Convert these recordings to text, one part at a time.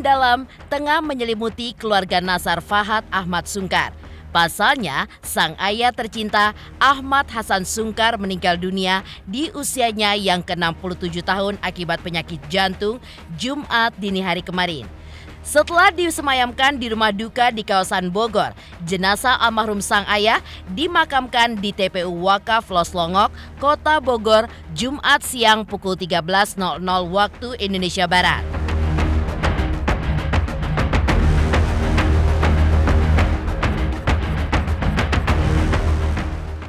mendalam tengah menyelimuti keluarga Nasar Fahad Ahmad Sungkar. Pasalnya, sang ayah tercinta Ahmad Hassan Sungkar meninggal dunia di usianya yang ke-67 tahun akibat penyakit jantung Jumat dini hari kemarin. Setelah disemayamkan di rumah duka di kawasan Bogor, jenazah almarhum sang ayah dimakamkan di TPU Wakaf Loslongok, Kota Bogor, Jumat siang pukul 13.00 waktu Indonesia Barat.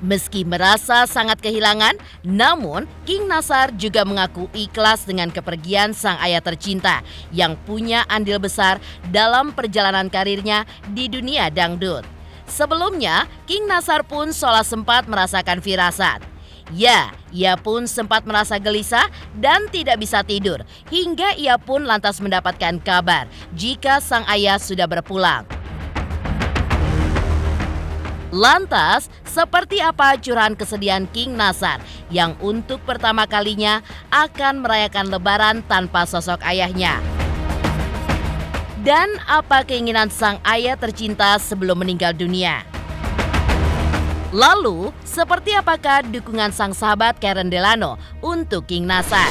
Meski merasa sangat kehilangan, namun King Nasar juga mengaku ikhlas dengan kepergian sang ayah tercinta yang punya andil besar dalam perjalanan karirnya di dunia dangdut. Sebelumnya, King Nasar pun seolah sempat merasakan firasat. Ya, ia pun sempat merasa gelisah dan tidak bisa tidur, hingga ia pun lantas mendapatkan kabar jika sang ayah sudah berpulang. Lantas, seperti apa curahan kesedihan King Nasar yang untuk pertama kalinya akan merayakan Lebaran tanpa sosok ayahnya? Dan apa keinginan sang ayah tercinta sebelum meninggal dunia? Lalu, seperti apakah dukungan sang sahabat Karen Delano untuk King Nasar?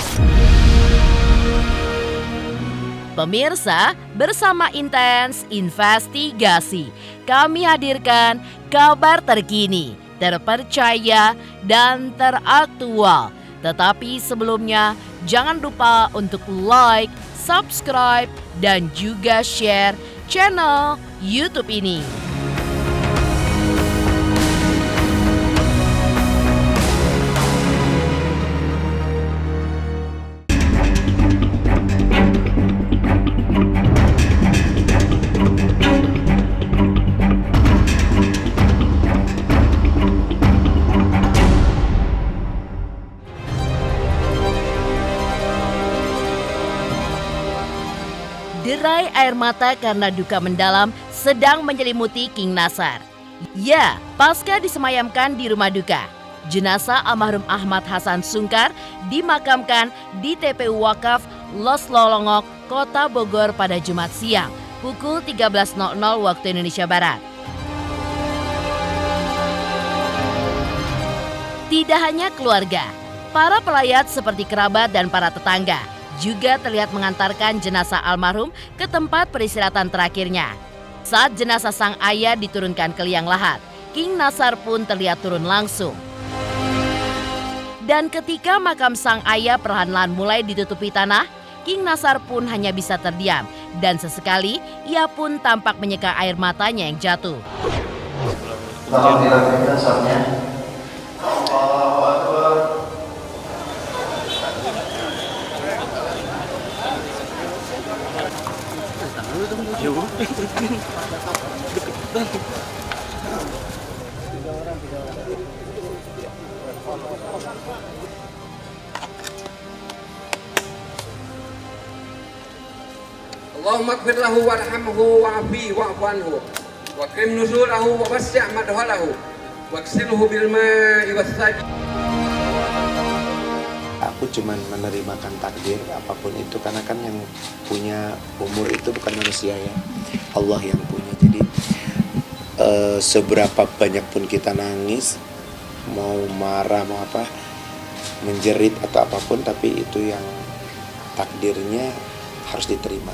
Pemirsa, bersama Intens Investigasi, kami hadirkan kabar terkini, terpercaya, dan teraktual. Tetapi sebelumnya, jangan lupa untuk like, subscribe, dan juga share channel YouTube ini. Derai air mata karena duka mendalam sedang menyelimuti King Nasar. Ya, pasca disemayamkan di rumah duka, jenazah almarhum Ahmad Hassan Sungkar dimakamkan di TPU Wakaf Loslongok, Kota Bogor pada Jumat siang, pukul 13.00 waktu Indonesia Barat. Tidak hanya keluarga, para pelayat seperti kerabat dan para tetangga juga terlihat mengantarkan jenazah almarhum ke tempat peristirahatan terakhirnya. Saat jenazah sang ayah diturunkan ke liang lahat, King Nasar pun terlihat turun langsung. Dan ketika makam sang ayah perlahan-lahan mulai ditutupi tanah, King Nasar pun hanya bisa terdiam dan sesekali ia pun tampak menyeka air matanya yang jatuh. Tolong dirapikan shotnya. Allahumma ighfir lahu warhamhu wa'afihi wa'fu anhu wa qim nuzulahu wa wasi' madhalahu waksilhu bil ma'i was-sajid. Aku cuman menerimakan takdir apapun itu karena kan yang punya umur itu bukan manusia ya, Allah yang punya. Jadi seberapa banyak pun kita nangis, mau marah, mau apa, menjerit atau apapun, tapi itu yang takdirnya harus diterima.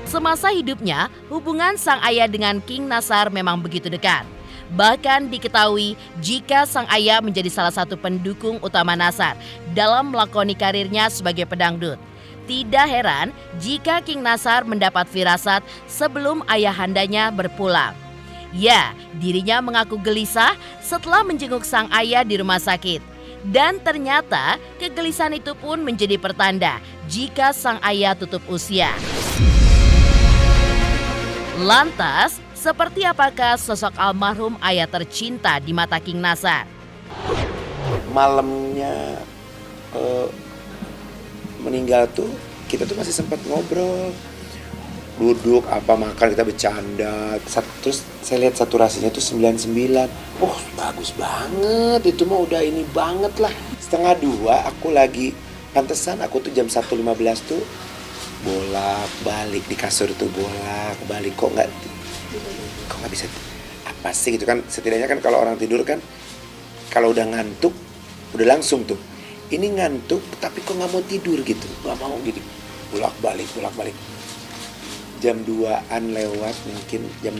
Semasa hidupnya, hubungan sang ayah dengan King Nasar memang begitu dekat. Bahkan diketahui jika sang ayah menjadi salah satu pendukung utama Nasar dalam melakoni karirnya sebagai pedangdut. Tidak heran jika King Nasar mendapat firasat sebelum ayahandanya berpulang. Ya, dirinya mengaku gelisah setelah menjenguk sang ayah di rumah sakit. Dan ternyata kegelisahan itu pun menjadi pertanda jika sang ayah tutup usia. Lantas, seperti apakah sosok almarhum ayah tercinta di mata King Nasar? Malamnya meninggal tuh kita tuh masih sempat ngobrol, duduk apa makan, kita bercanda. Terus saya lihat saturasinya tuh 99. Oh bagus banget, itu mah udah ini banget lah. 1:30 aku lagi Pantesan aku tuh jam 1.15 tuh bolak-balik di kasur tuh, bolak-balik. Kok nggak bisa, apa sih gitu kan. Setidaknya kan kalau orang tidur kan, kalau udah ngantuk udah langsung tuh. Ini ngantuk tapi kok nggak mau tidur gitu, nggak mau gitu, bolak-balik. Jam 2-an lewat mungkin, jam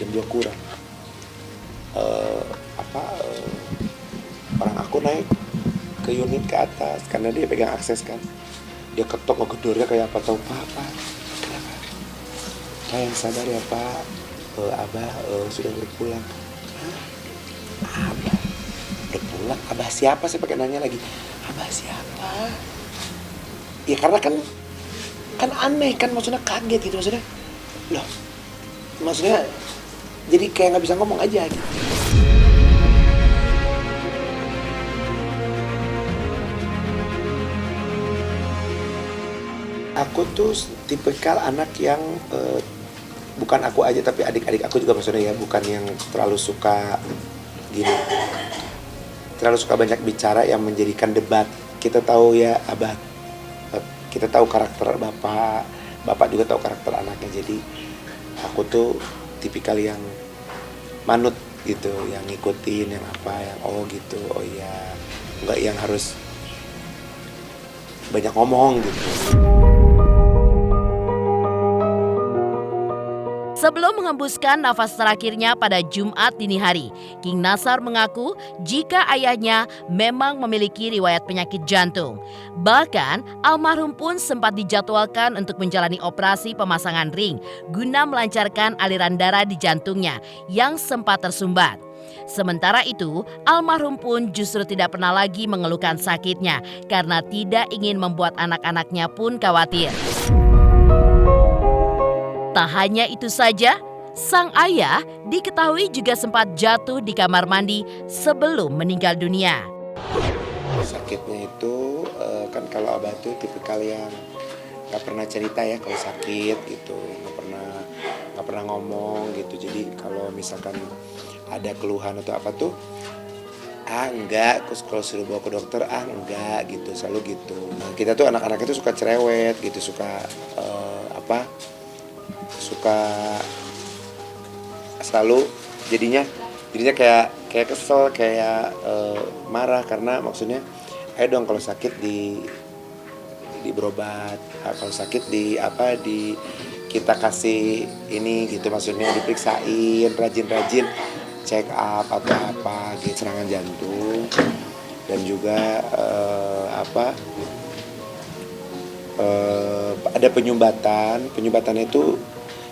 2 kurang. Orang aku naik ke unit ke atas karena dia pegang akses kan. Dia ketok ngegedornya kayak apa, tahu apa? Kenapa? Pak yang sabar ya Pak, Abah sudah berpulang. Hah? Abah berpulang? Abah siapa? Saya pakai nanya lagi. Abah siapa? Ya karena kan aneh kan, maksudnya kaget gitu, maksudnya loh, maksudnya jadi kayak nggak bisa ngomong aja gitu. Aku tuh tipikal anak yang bukan aku aja tapi adik-adik aku juga, maksudnya ya, bukan yang terlalu suka gini, terlalu suka banyak bicara yang menjadikan debat. Kita tahu ya Abah, kita tahu karakter bapak juga tahu karakter anaknya. Jadi aku tuh tipikal yang manut gitu, yang ngikutin, yang apa, yang oh gitu, oh iya, nggak yang harus banyak ngomong gitu. Sebelum mengembuskan nafas terakhirnya pada Jumat dini hari, King Nasar mengaku jika ayahnya memang memiliki riwayat penyakit jantung. Bahkan, almarhum pun sempat dijadwalkan untuk menjalani operasi pemasangan ring guna melancarkan aliran darah di jantungnya yang sempat tersumbat. Sementara itu, almarhum pun justru tidak pernah lagi mengeluhkan sakitnya karena tidak ingin membuat anak-anaknya pun khawatir. Tak hanya itu saja, sang ayah diketahui juga sempat jatuh di kamar mandi sebelum meninggal dunia. Sakitnya itu kan kalau Abah tuh tipikal yang nggak pernah cerita ya kalau sakit gitu, nggak pernah ngomong gitu. Jadi kalau misalkan ada keluhan atau apa tuh, enggak, kalau suruh bawa ke dokter enggak gitu, selalu gitu. Nah, kita tuh anak-anak itu suka cerewet gitu, suka selalu jadinya kayak kesel, kayak marah karena maksudnya ayo dong kalau sakit di berobat, kalau sakit di kita kasih ini gitu, maksudnya diperiksain rajin check up atau apa gitu, serangan jantung dan juga ada penyumbatan itu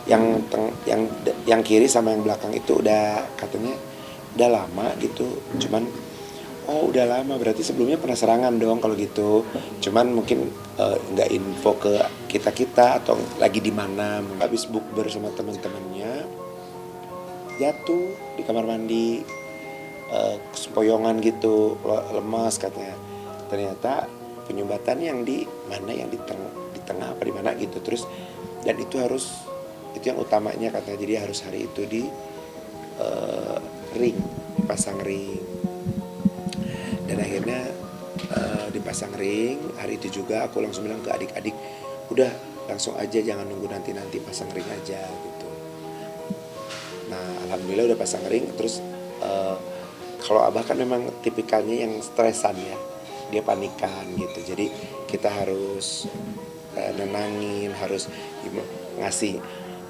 yang kiri sama yang belakang itu udah katanya udah lama gitu, cuman udah lama berarti sebelumnya pernah serangan dong kalau gitu, cuman mungkin nggak info ke kita atau lagi di mana. Habis bukber sama teman-temannya jatuh di kamar mandi, sempoyongan gitu, lemas katanya. Ternyata penyumbatan yang di mana, yang di tengah apa di mana gitu. Terus dan itu yang utamanya katanya, jadi harus hari itu di ring, dipasang ring. Dan akhirnya dipasang ring. Hari itu juga aku langsung bilang ke adik-adik, udah langsung aja, jangan nunggu nanti pasang ring aja gitu. Nah alhamdulillah udah pasang ring. Terus kalau Abah kan memang tipikalnya yang stresan ya, dia panikan gitu. Jadi kita harus nenangin, harus ngasih.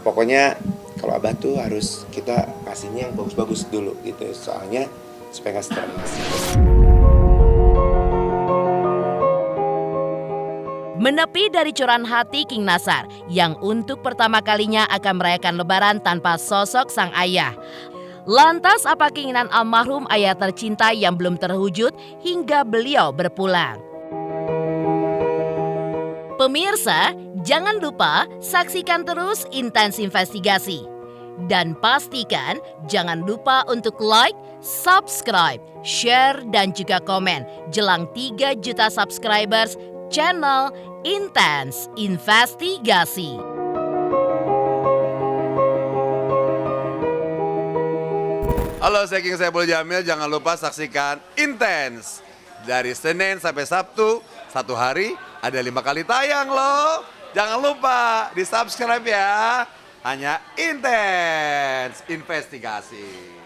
Pokoknya kalau Abah tuh harus kita kasihnya yang bagus-bagus dulu gitu. Soalnya supaya nggak stres. Menepi dari curahan hati King Nasar yang untuk pertama kalinya akan merayakan Lebaran tanpa sosok sang ayah. Lantas apa keinginan almarhum ayah tercinta yang belum terwujud hingga beliau berpulang? Pemirsa, jangan lupa saksikan terus Intens Investigasi. Dan pastikan jangan lupa untuk like, subscribe, share, dan juga komen jelang 3 juta subscribers channel Intens Investigasi. Halo, saya King Saiful Jamil. Jangan lupa saksikan Intens Dari Senin sampai Sabtu, satu hari ada 5 kali tayang loh. Jangan lupa di subscribe ya. Hanya Intens Investigasi.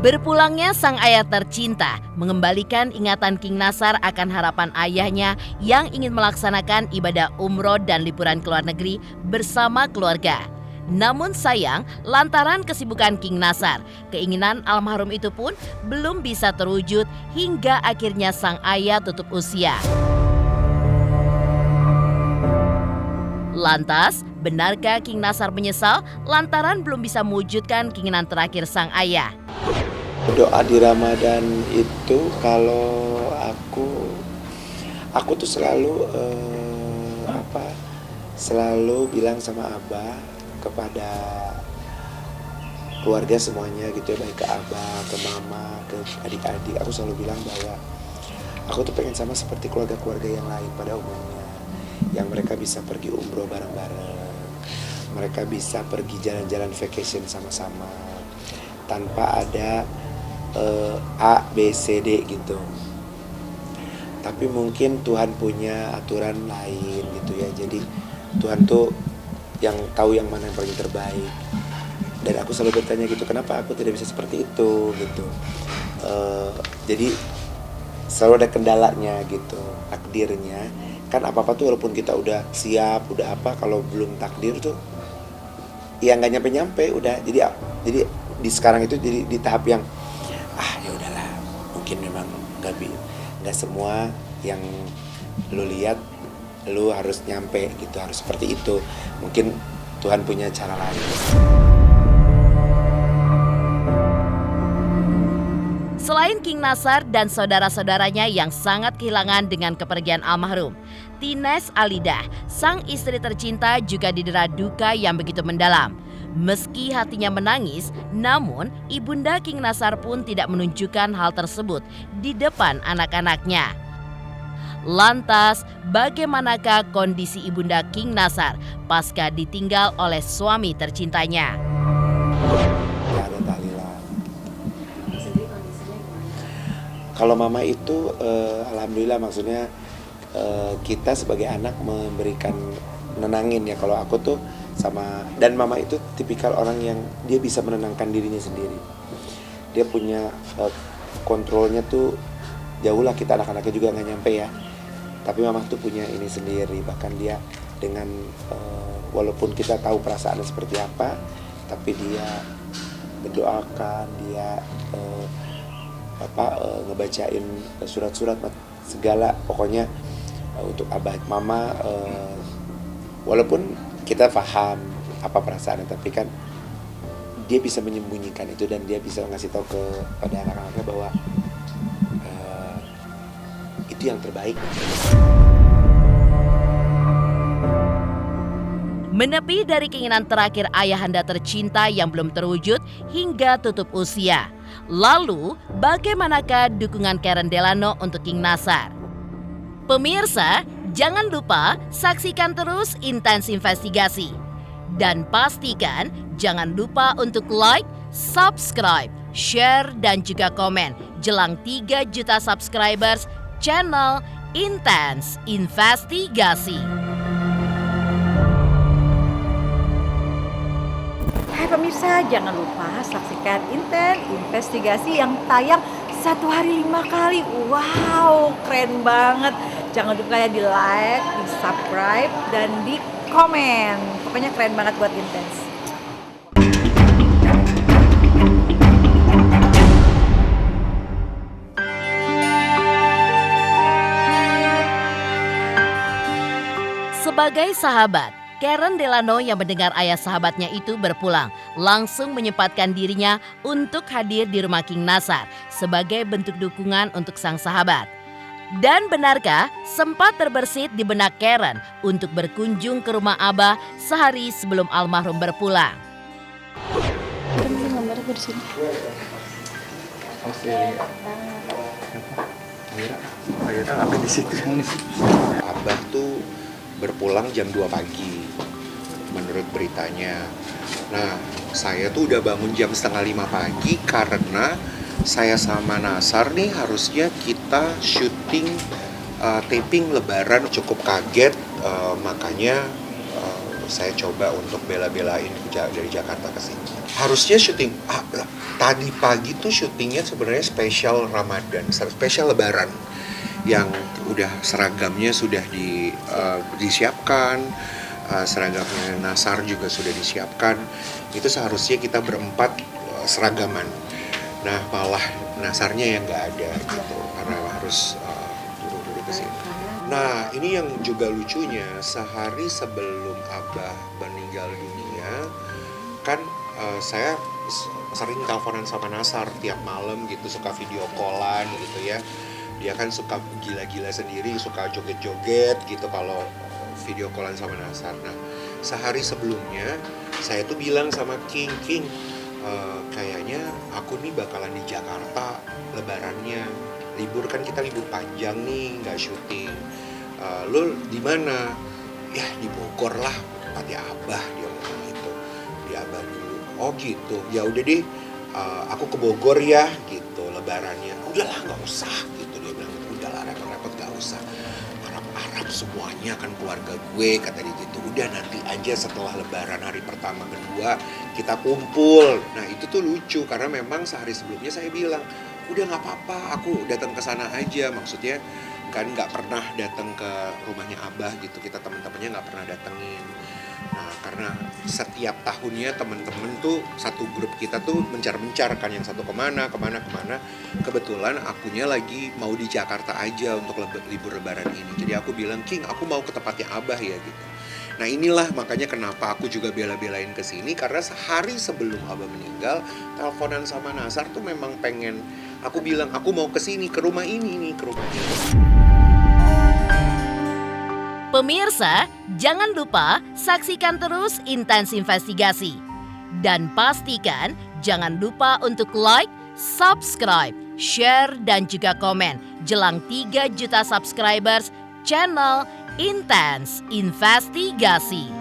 Berpulangnya sang ayah tercinta mengembalikan ingatan King Nasar akan harapan ayahnya yang ingin melaksanakan ibadah umroh dan liburan ke luar negeri bersama keluarga. Namun sayang, lantaran kesibukan King Nasar, keinginan almarhum itu pun belum bisa terwujud hingga akhirnya sang ayah tutup usia. Lantas, benarkah King Nasar menyesal lantaran belum bisa mewujudkan keinginan terakhir sang ayah? Doa di Ramadan itu kalau aku tuh selalu selalu bilang sama Abah kepada keluarga semuanya gitu ya, baik ke Abah, ke Mama, ke adik-adik. Aku selalu bilang bahwa aku tuh pengen sama seperti keluarga-keluarga yang lain pada umumnya, yang mereka bisa pergi umroh bareng-bareng, mereka bisa pergi jalan-jalan vacation sama-sama tanpa ada A, B, C, D gitu. Tapi mungkin Tuhan punya aturan lain gitu ya. Jadi Tuhan tuh yang tahu yang mana yang paling terbaik. Dan aku selalu bertanya gitu, kenapa aku tidak bisa seperti itu gitu. Jadi selalu ada kendalanya gitu, takdirnya. Kan apa-apa tuh walaupun kita udah siap, udah apa, kalau belum takdir tuh ya nggak nyampe-nyampe udah. Jadi di sekarang itu jadi di tahap yang ya udahlah, mungkin memang nggak semua yang lu lihat lu harus nyampe gitu, harus seperti itu. Mungkin Tuhan punya cara lain. Selain King Nasar dan saudara-saudaranya yang sangat kehilangan dengan kepergian almarhum, Tines Alidah, sang istri tercinta juga didera duka yang begitu mendalam. Meski hatinya menangis, namun ibunda King Nasar pun tidak menunjukkan hal tersebut di depan anak-anaknya. Lantas, bagaimanakah kondisi ibunda King Nasar pasca ditinggal oleh suami tercintanya? Kalau Mama itu alhamdulillah, maksudnya kita sebagai anak memberikan menenangin ya. Kalau aku tuh dan Mama itu tipikal orang yang dia bisa menenangkan dirinya sendiri. Dia punya kontrolnya tuh jauh lah, kita anak-anaknya juga nggak nyampe ya. Tapi Mama tuh punya ini sendiri. Bahkan dia dengan walaupun kita tahu perasaannya seperti apa, tapi dia mendoakan, dia ngebacain surat-surat segala, pokoknya untuk Abah Mama. Walaupun kita paham apa perasaannya, tapi kan dia bisa menyembunyikan itu dan dia bisa ngasih tahu kepada anak-anaknya bahwa itu yang terbaik. Menepi dari keinginan terakhir ayahanda tercinta yang belum terwujud hingga tutup usia. Lalu, bagaimanakah dukungan Karen Delano untuk King Nasar? Pemirsa, jangan lupa saksikan terus Intens Investigasi. Dan pastikan jangan lupa untuk like, subscribe, share, dan juga komen jelang 3 juta subscribers channel Intens Investigasi. Hai pemirsa, jangan lupa saksikan Intens Investigasi yang tayang 1 hari 5 kali. Wow, keren banget. Jangan lupa ya di like, di subscribe, dan di komen. Pokoknya keren banget buat Intens. Sebagai sahabat, Karen Delano yang mendengar ayah sahabatnya itu berpulang langsung menyempatkan dirinya untuk hadir di rumah King Nasar sebagai bentuk dukungan untuk sang sahabat. Dan benarkah sempat terbersit di benak Karen untuk berkunjung ke rumah Abah sehari sebelum almarhum berpulang? Abah tuh berpulang jam 2 pagi menurut beritanya. Nah, saya tuh udah bangun jam setengah 5 pagi karena saya sama Nasar nih harusnya kita syuting taping Lebaran. Cukup kaget, makanya saya coba untuk bela-belain dari Jakarta ke sini. Harusnya syuting tadi pagi tuh syutingnya sebenarnya spesial Ramadan, spesial Lebaran yang udah seragamnya sudah disiapkan. Seragamnya Nasar juga sudah disiapkan. Itu seharusnya kita berempat seragaman. Nah, malah Nasarnya yang nggak ada gitu karena harus buru-buru ke sini. Nah, ini yang juga lucunya, sehari sebelum Abah meninggal dunia kan saya sering teleponan sama Nasar tiap malam gitu, suka video callan gitu ya. Dia kan suka gila-gila sendiri, suka joget-joget gitu kalau video callan sama Nasar. Nah, sehari sebelumnya saya tuh bilang sama King, kayaknya aku nih bakalan di Jakarta Lebarannya. Libur kan, kita libur panjang nih, nggak syuting. Lo di mana? Ya di Bogor lah, tempatnya Abah, dia ngomong gitu. Di Abah dulu. Oh gitu. Ya udah deh, aku ke Bogor ya gitu Lebarannya. Udahlah nggak usah gitu, dia bilang. Udahlah repot-repot nggak usah. Arab semuanya kan keluarga gue, kata dia gitu. Udah nanti aja setelah Lebaran hari pertama kedua kita kumpul. Nah itu tuh lucu karena memang sehari sebelumnya saya bilang udah nggak apa-apa, aku datang ke sana aja. Maksudnya kan nggak pernah datang ke rumahnya Abah gitu, kita teman-temannya nggak pernah datengin. Nah karena setiap tahunnya teman-teman tuh satu grup kita tuh mencar-mencar kan, yang satu kemana. Kebetulan akunya lagi mau di Jakarta aja untuk libur Lebaran ini. Jadi aku bilang, King, aku mau ke tempatnya Abah ya gitu. Nah inilah makanya kenapa aku juga bela-belain ke sini, karena sehari sebelum Abah meninggal teleponan sama Nasar tuh memang pengen. Aku bilang aku mau ke sini, ke rumah ini nih, ke rumahnya. Pemirsa, jangan lupa saksikan terus Intens Investigasi. Dan pastikan jangan lupa untuk like, subscribe, share, dan juga komen jelang 3 juta subscribers channel Intens Investigasi.